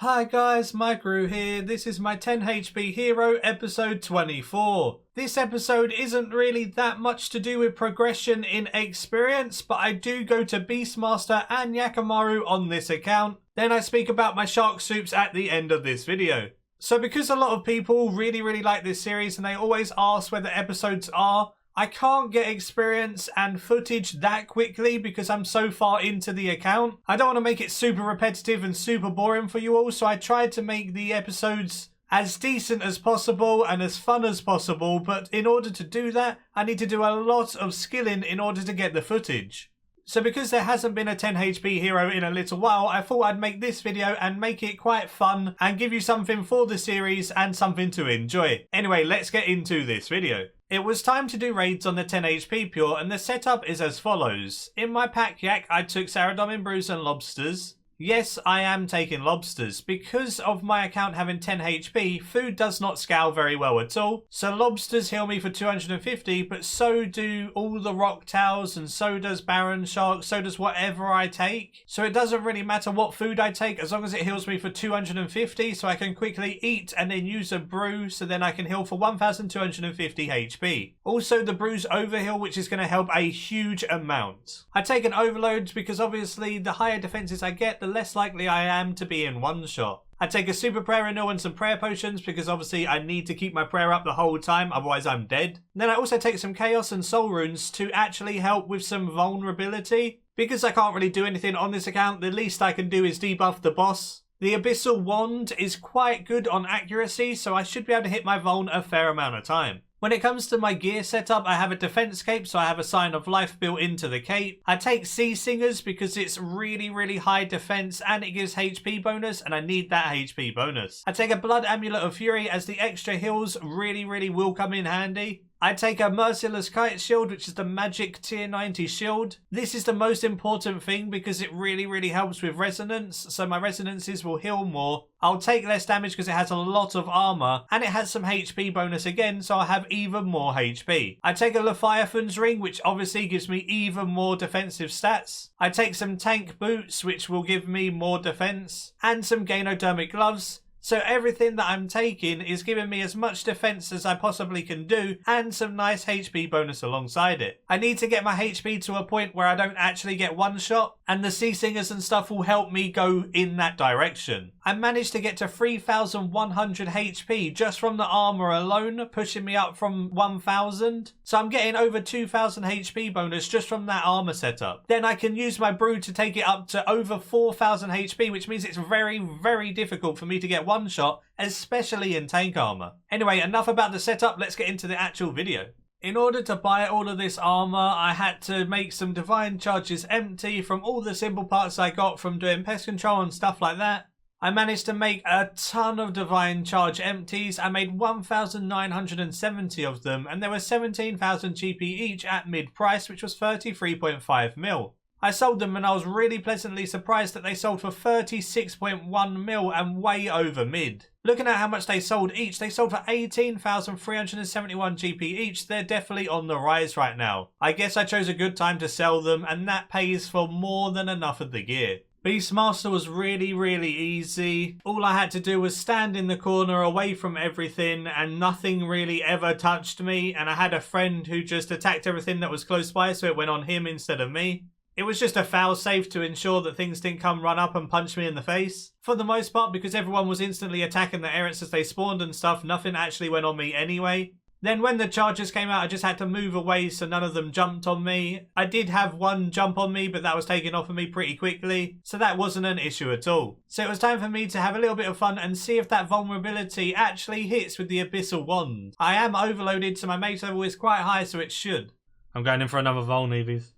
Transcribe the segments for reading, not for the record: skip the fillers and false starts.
Hi guys, Maikeru here. This is my 10 HP hero episode 24. This episode isn't really that much to do with progression in experience, but I do go to Beastmaster and Yakamaru on this account. Then I speak about my shark soups at the end of this video. So because a lot of people really like this series and they always ask where the episodes are, I can't get experience and footage that quickly because I'm so far into the account. I don't want to make it super repetitive and super boring for you all, so I tried to make the episodes as decent as possible and as fun as possible, but in order to do that, I need to do a lot of skilling in order to get the footage. So because there hasn't been a 10 HP hero in a little while, I thought I'd make this video and make it quite fun and give you something for the series and something to enjoy. Anyway, let's get into this video. It was time to do raids on the 10 HP Pure, and the setup is as follows. In my pack yak, I took Saradomin Brews and Lobsters. Yes, I am taking lobsters. Because of my account having 10 HP, food does not scale very well at all. So lobsters heal me for 250, but so do all the rock towels, and so does Baron Shark, so does whatever I take. So it doesn't really matter what food I take as long as it heals me for 250, so I can quickly eat and then use a brew, so then I can heal for 1250 HP. Also the brews overheal, which is going to help a huge amount. I take an overload because obviously the higher defenses I get, the less likely I am to be in one shot. I take a super prayer renewal and some prayer potions because obviously I need to keep my prayer up the whole time, otherwise I'm dead. Then I also take some chaos and soul runes to actually help with some vulnerability. Because I can't really do anything on this account, the least I can do is debuff the boss. The abyssal wand is quite good on accuracy, so I should be able to hit my vuln a fair amount of time. When it comes to my gear setup, I have a defense cape, so I have a sign of life built into the cape. I take Sea Singers because it's really high defense and it gives HP bonus, and I need that HP bonus. I take a blood amulet of fury as the extra heals really will come in handy. I take a Merciless Kite shield, which is the magic tier 90 shield. This is the most important thing because it really helps with resonance, so my resonances will heal more. I'll take less damage because it has a lot of armor, and it has some HP bonus again, so I have even more HP. I take a Leviathan's ring, which obviously gives me even more defensive stats. I take some tank boots, which will give me more defense, and some Ganodermic gloves. So everything that I'm taking is giving me as much defense as I possibly can do and some nice HP bonus alongside it. I need to get my HP to a point where I don't actually get one shot, and the Sea Singers and stuff will help me go in that direction. I managed to get to 3100 HP just from the armor alone, pushing me up from 1000. So I'm getting over 2000 HP bonus just from that armor setup. Then I can use my brew to take it up to over 4000 HP, which means it's very difficult for me to get one shot, especially in tank armor. Anyway, enough about the setup, let's get into the actual video. In order to buy all of this armor, I had to make some divine charges empty from all the symbol parts I got from doing pest control and stuff like that. I managed to make a ton of divine charge empties. I made 1970 of them, and there were 17,000 GP each at mid price, which was 33.5 mil. I sold them and I was really pleasantly surprised that they sold for 36.1 mil and way over mid. Looking at how much they sold each, they sold for 18,371 GP each. They're definitely on the rise right now. I guess I chose a good time to sell them, and that pays for more than enough of the gear. Beastmaster was really easy. All I had to do was stand in the corner away from everything and nothing really ever touched me, and I had a friend who just attacked everything that was close by, so it went on him instead of me. It was just a fail-safe to ensure that things didn't come run up and punch me in the face. For the most part, because everyone was instantly attacking the areas as they spawned and stuff, nothing actually went on me anyway. Then when the charges came out, I just had to move away so none of them jumped on me. I did have one jump on me, but that was taken off of me pretty quickly, so that wasn't an issue at all. So it was time for me to have a little bit of fun and see if that vulnerability actually hits with the abyssal wand. I am overloaded, so my mace level is quite high, so it should. I'm going in for another vuln, Evies.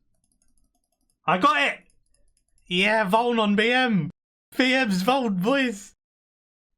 I got it! Yeah, Vuln on BM! BM's Vuln, boys!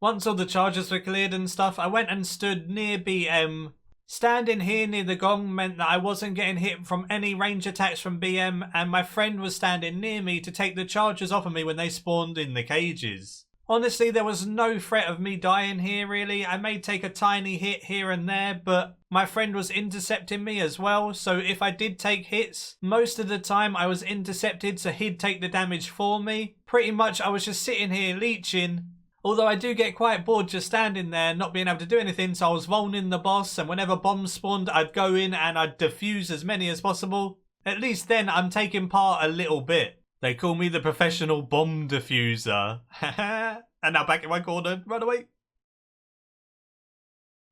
Once all the charges were cleared and stuff, I went and stood near BM. Standing here near the gong meant that I wasn't getting hit from any range attacks from BM, and my friend was standing near me to take the charges off of me when they spawned in the cages. Honestly, there was no threat of me dying here really. I may take a tiny hit here and there, but my friend was intercepting me as well, so if I did take hits, most of the time I was intercepted, so he'd take the damage for me. Pretty much I was just sitting here leeching Although I do get quite bored just standing there, not being able to do anything, so I was Volning the boss, and whenever bombs spawned, I'd go in and I'd defuse as many as possible. At least then I'm taking part a little bit. They call me the professional bomb diffuser. And now back in my corner, run away.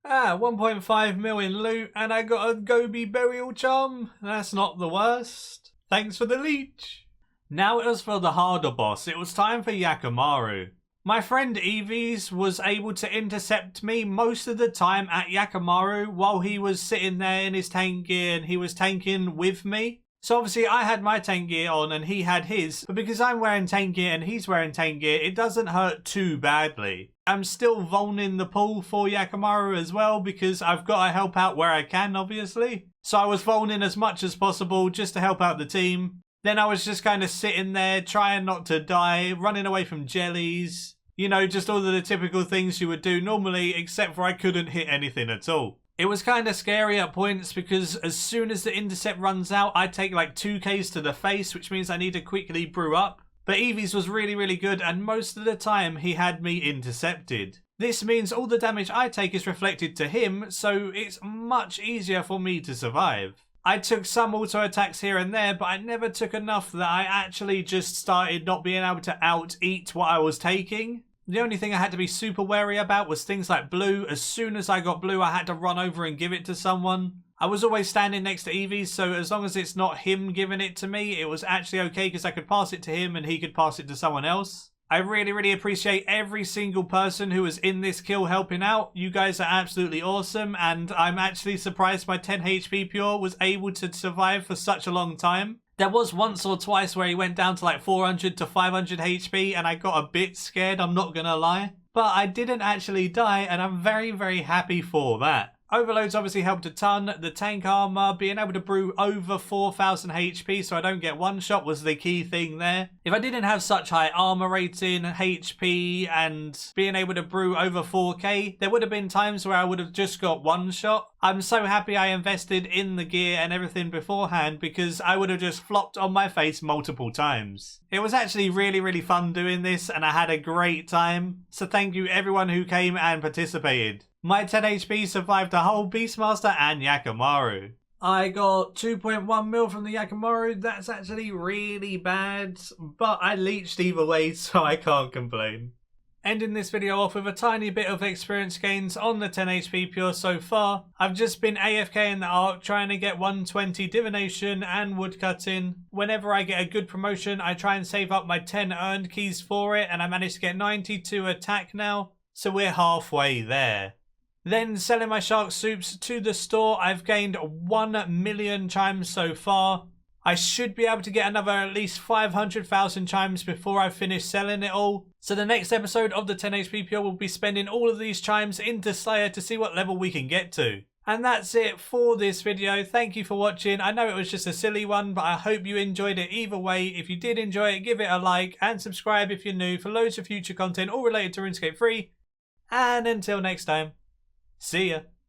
1.5 million loot, and I got a Gobi burial charm. That's not the worst. Thanks for the leech. Now it was for the harder boss. It was time for Yakimaru. My friend Evies was able to intercept me most of the time at Yakimaru while he was sitting there in his tank gear and he was tanking with me. So obviously I had my tank gear on and he had his, but because I'm wearing tank gear and he's wearing tank gear, it doesn't hurt too badly. I'm still volning the pool for Yakimaru as well because I've got to help out where I can, obviously. So I was volning as much as possible just to help out the team. Then I was just kind of sitting there trying not to die, running away from jellies. You know, just all of the typical things you would do normally, except for I couldn't hit anything at all. It was kind of scary at points because as soon as the intercept runs out, I take like 2Ks to the face, which means I need to quickly brew up. But Evies was really, really good, and most of the time he had me intercepted. This means all the damage I take is reflected to him, so it's much easier for me to survive. I took some auto attacks here and there, but I never took enough that I actually just started not being able to out-eat what I was taking. The only thing I had to be super wary about was things like blue. As soon as I got blue, I had to run over and give it to someone. I was always standing next to Evies, so as long as it's not him giving it to me, it was actually okay because I could pass it to him and he could pass it to someone else. I really, really appreciate every single person who was in this kill helping out. You guys are absolutely awesome, and I'm actually surprised my 10 HP Pure was able to survive for such a long time. There was once or twice where he went down to like 400 to 500 HP and I got a bit scared, I'm not gonna lie. But I didn't actually die and I'm very, very happy for that. Overloads obviously helped a ton. The tank armor, being able to brew over 4,000 HP so I don't get one shot was the key thing there. If I didn't have such high armor rating, HP, and being able to brew over 4K, there would have been times where I would have just got one shot. I'm so happy I invested in the gear and everything beforehand because I would have just flopped on my face multiple times. It was actually really, really fun doing this and I had a great time. So thank you everyone who came and participated. My 10 HP survived the whole Beastmaster and Yakimaru. I got 2.1 mil from the Yakimaru. That's actually really bad, but I leeched either way, so I can't complain. Ending this video off with a tiny bit of experience gains on the 10 HP Pure so far. I've just been AFK in the Ark trying to get 120 Divination and Woodcutting. Whenever I get a good promotion, I try and save up my 10 earned keys for it, and I managed to get 92 attack now, so we're halfway there. Then selling my shark soups to the store, I've gained 1 million chimes so far. I should be able to get another at least 500,000 chimes before I finish selling it all. So the next episode of the 10 HP Pure will be spending all of these chimes into Slayer to see what level we can get to. And that's it for this video. Thank you for watching. I know it was just a silly one, but I hope you enjoyed it either way. If you did enjoy it, give it a like and subscribe if you're new for loads of future content all related to Runescape 3. And until next time. See ya.